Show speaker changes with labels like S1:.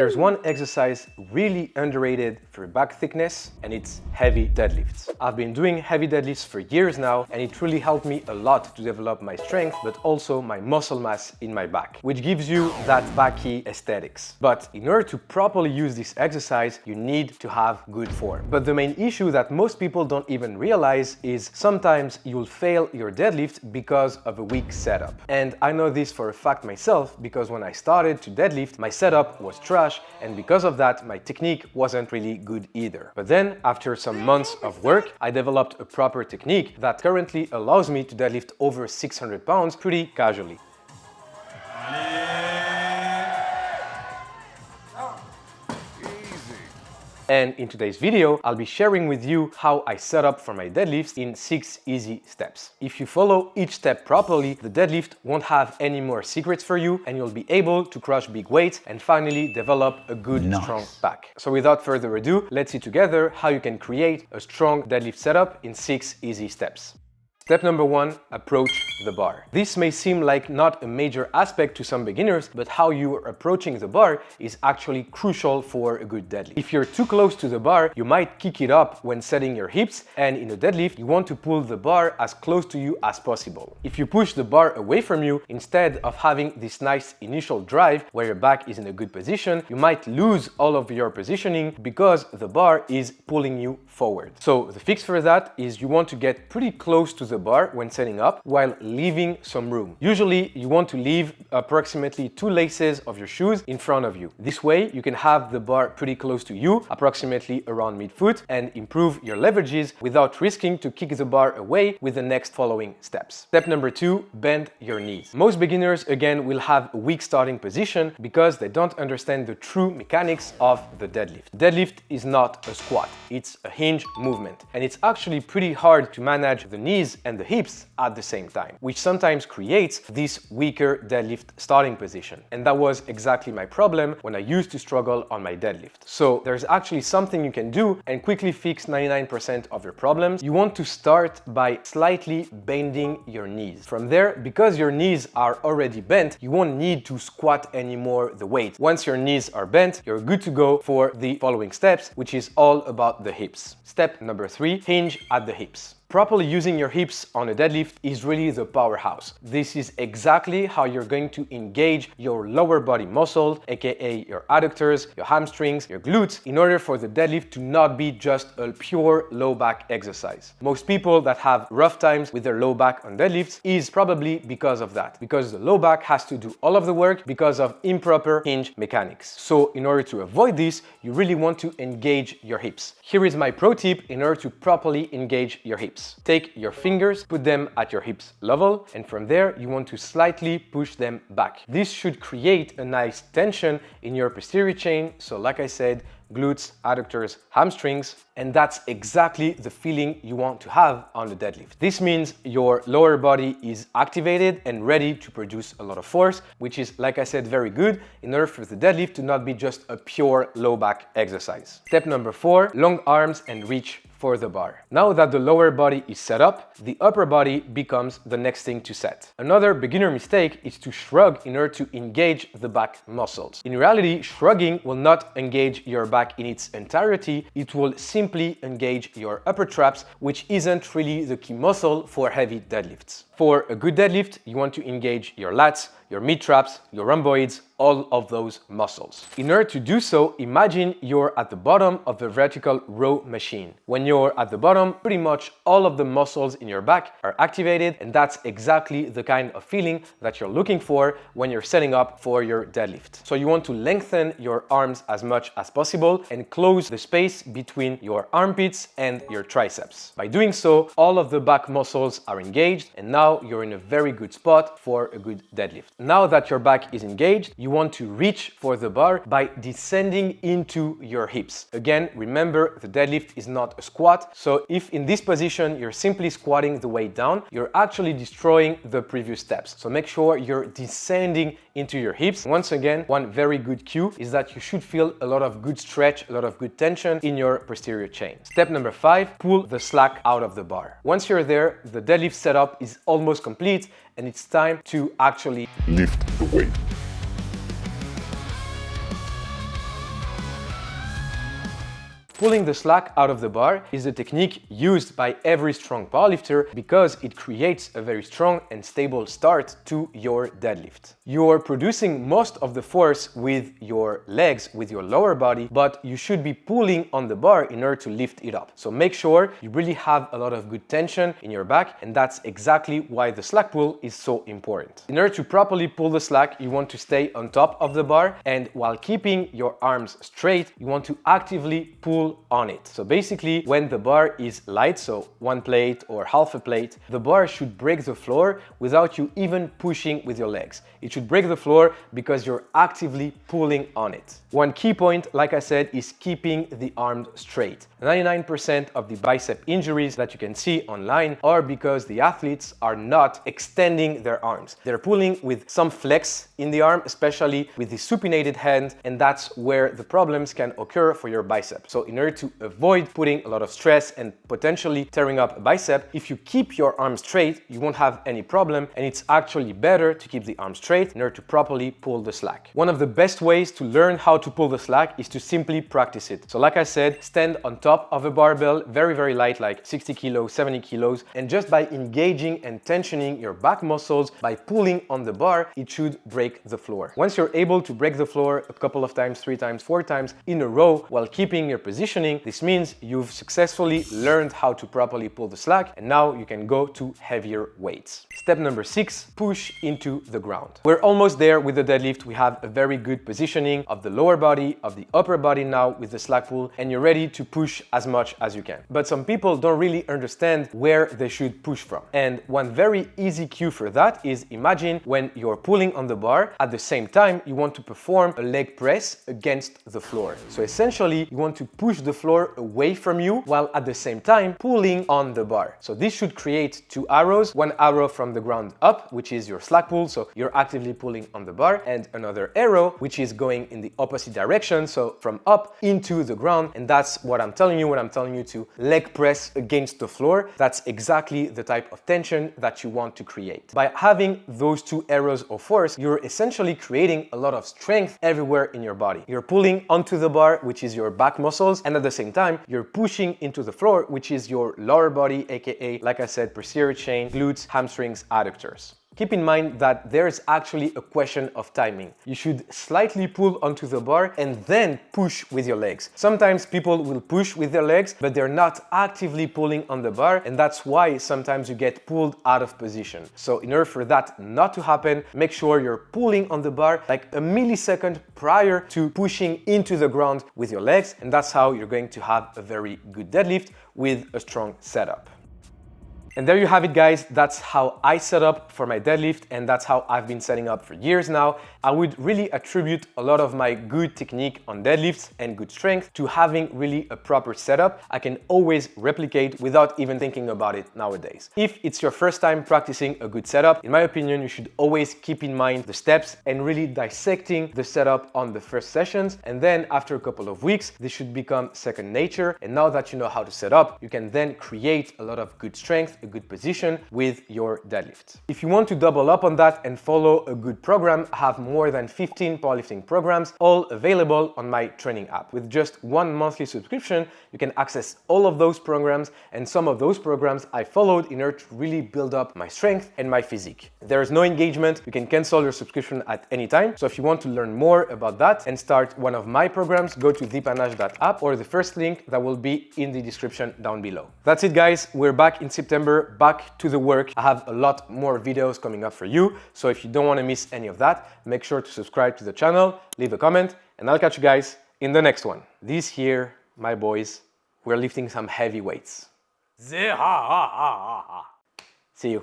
S1: There's one exercise really underrated for back thickness, and it's heavy deadlifts. I've been doing heavy deadlifts for years now, and it really helped me a lot to develop my strength, but also my muscle mass in my back, which gives you that backy aesthetics. But in order to properly use this exercise, you need to have good form. But the main issue that most people don't even realize is sometimes you'll fail your deadlift because of a weak setup. And I know this for a fact myself, because when I started to deadlift, my setup was trash, and because of that, my technique wasn't really good either. But then, after some months of work, I developed a proper technique that currently allows me to deadlift over 600 pounds pretty casually. And in today's video, I'll be sharing with you how I set up for my deadlifts in 6 easy steps. If you follow each step properly, the deadlift won't have any more secrets for you, and you'll be able to crush big weights and finally develop a good, strong back. So without further ado, let's see together how you can create a strong deadlift setup in 6 easy steps. Step number 1, approach the bar. This may seem like not a major aspect to some beginners, but how you are approaching the bar is actually crucial for a good deadlift. If you're too close to the bar, you might kick it up when setting your hips, and in a deadlift, you want to pull the bar as close to you as possible. If you push the bar away from you, instead of having this nice initial drive where your back is in a good position, you might lose all of your positioning because the bar is pulling you forward. So the fix for that is you want to get pretty close to the bar when setting up while leaving some room. Usually you want to leave approximately 2 laces of your shoes in front of you. This way you can have the bar pretty close to you, approximately around mid-foot, and improve your leverages without risking to kick the bar away with the next following steps. Step number 2, bend your knees. Most beginners again will have a weak starting position because they don't understand the true mechanics of the deadlift. Deadlift is not a squat, it's a hinge movement, and it's actually pretty hard to manage the knees and the hips at the same time, which sometimes creates this weaker deadlift starting position. And that was exactly my problem when I used to struggle on my deadlift. So there's actually something you can do and quickly fix 99% of your problems. You want to start by slightly bending your knees. From there, because your knees are already bent, you won't need to squat anymore the weight. Once your knees are bent, you're good to go for the following steps, which is all about the hips. Step number 3, hinge at the hips. Properly using your hips on a deadlift is really the powerhouse. This is exactly how you're going to engage your lower body muscles, aka your adductors, your hamstrings, your glutes, in order for the deadlift to not be just a pure low back exercise. Most people that have rough times with their low back on deadlifts is probably because of that, because the low back has to do all of the work because of improper hinge mechanics. So in order to avoid this, you really want to engage your hips. Here is my pro tip in order to properly engage your hips. Take your fingers, put them at your hips level, and from there you want to slightly push them back. This should create a nice tension in your posterior chain, so like I said, glutes, adductors, hamstrings, and that's exactly the feeling you want to have on the deadlift. This means your lower body is activated and ready to produce a lot of force, which is, like I said, very good in order for the deadlift to not be just a pure low back exercise. Step number 4, long arms and reach for the bar. Now that the lower body is set up, the upper body becomes the next thing to set. Another beginner mistake is to shrug in order to engage the back muscles. In reality, shrugging will not engage your back in its entirety, it will simply engage your upper traps, which isn't really the key muscle for heavy deadlifts. For a good deadlift, you want to engage your lats, your mid traps, your rhomboids, all of those muscles. In order to do so, imagine you're at the bottom of the vertical row machine. When you're at the bottom, pretty much all of the muscles in your back are activated, and that's exactly the kind of feeling that you're looking for when you're setting up for your deadlift. So you want to lengthen your arms as much as possible and close the space between your armpits and your triceps. By doing so, all of the back muscles are engaged, and now you're in a very good spot for a good deadlift. Now that your back is engaged, you want to reach for the bar by descending into your hips. Again, remember, the deadlift is not a squat, so if in this position you're simply squatting the weight down, you're actually destroying the previous steps. So make sure you're descending into your hips. Once again, one very good cue is that you should feel a lot of good stretch, a lot of good tension in your posterior chain. Step number 5, pull the slack out of the bar. Once you're there, the deadlift setup is almost complete and it's time to actually
S2: lift the weight.
S1: Pulling the slack out of the bar is a technique used by every strong powerlifter because it creates a very strong and stable start to your deadlift. You're producing most of the force with your legs, with your lower body, but you should be pulling on the bar in order to lift it up. So make sure you really have a lot of good tension in your back, and that's exactly why the slack pull is so important. In order to properly pull the slack, you want to stay on top of the bar, and while keeping your arms straight, you want to actively pull on it. So basically, when the bar is light, so one plate or half a plate, the bar should break the floor without you even pushing with your legs. It should break the floor because you're actively pulling on it. One key point, like I said, is keeping the arms straight. 99% of the bicep injuries that you can see online are because the athletes are not extending their arms. They're pulling with some flex in the arm, especially with the supinated hand, and that's where the problems can occur for your bicep. So in order to avoid putting a lot of stress and potentially tearing up a bicep, if you keep your arm straight, you won't have any problem, and it's actually better to keep the arm straight in order to properly pull the slack. One of the best ways to learn how to pull the slack is to simply practice it. So like I said, stand on top of a barbell, very, very light, like 60 kilos, 70 kilos, and just by engaging and tensioning your back muscles, by pulling on the bar, it should break the floor. Once you're able to break the floor a couple of times, 3 times, 4 times in a row while keeping your positioning, this means you've successfully learned how to properly pull the slack, and now you can go to heavier weights. Step number 6, push into the ground. We're almost there with the deadlift. We have a very good positioning of the lower body, of the upper body now with the slack pull, and you're ready to push as much as you can. But some people don't really understand where they should push from. And one very easy cue for that is, imagine when you're pulling on the bar, at the same time you want to perform a leg press against the floor. So essentially you want to push the floor away from you while at the same time pulling on the bar. So this should create 2 arrows, one arrow from the ground up, which is your slack pull, so you're actively pulling on the bar, and another arrow which is going in the opposite direction, so from up into the ground. And that's what I'm telling you when I'm telling you to leg press against the floor. That's exactly the type of tension that you want to create. By having those 2 arrows of force, you're essentially creating a lot of strength everywhere in your body. You're pulling onto the bar, which is your back muscles, and at the same time you're pushing into the floor, which is your lower body, aka, like I said, posterior chain, glutes, hamstrings, adductors. Keep in mind that there's actually a question of timing. You should slightly pull onto the bar and then push with your legs. Sometimes people will push with their legs, but they're not actively pulling on the bar, and that's why sometimes you get pulled out of position. So in order for that not to happen, make sure you're pulling on the bar like a millisecond prior to pushing into the ground with your legs, and that's how you're going to have a very good deadlift with a strong setup. And there you have it, guys. That's how I set up for my deadlift, and that's how I've been setting up for years now. I would really attribute a lot of my good technique on deadlifts and good strength to having really a proper setup I can always replicate without even thinking about it nowadays. If it's your first time practicing a good setup, in my opinion, you should always keep in mind the steps and really dissecting the setup on the first sessions. And then after a couple of weeks, this should become second nature. And now that you know how to set up, you can then create a lot of good strength, a good position with your deadlift. If you want to double up on that and follow a good program, I have more than 15 powerlifting programs, all available on my training app. With just 1 monthly subscription, you can access all of those programs, and some of those programs I followed in order to really build up my strength and my physique. There is no engagement. You can cancel your subscription at any time. So if you want to learn more about that and start one of my programs, go to thepanash.app or the first link that will be in the description down below. That's it, guys. We're back in September, back to the work. I have a lot more videos coming up for you. So if you don't want to miss any of that, make sure to subscribe to the channel, leave a comment, and I'll catch you guys in the next one. This here, my boys, we're lifting some heavy weights. See you.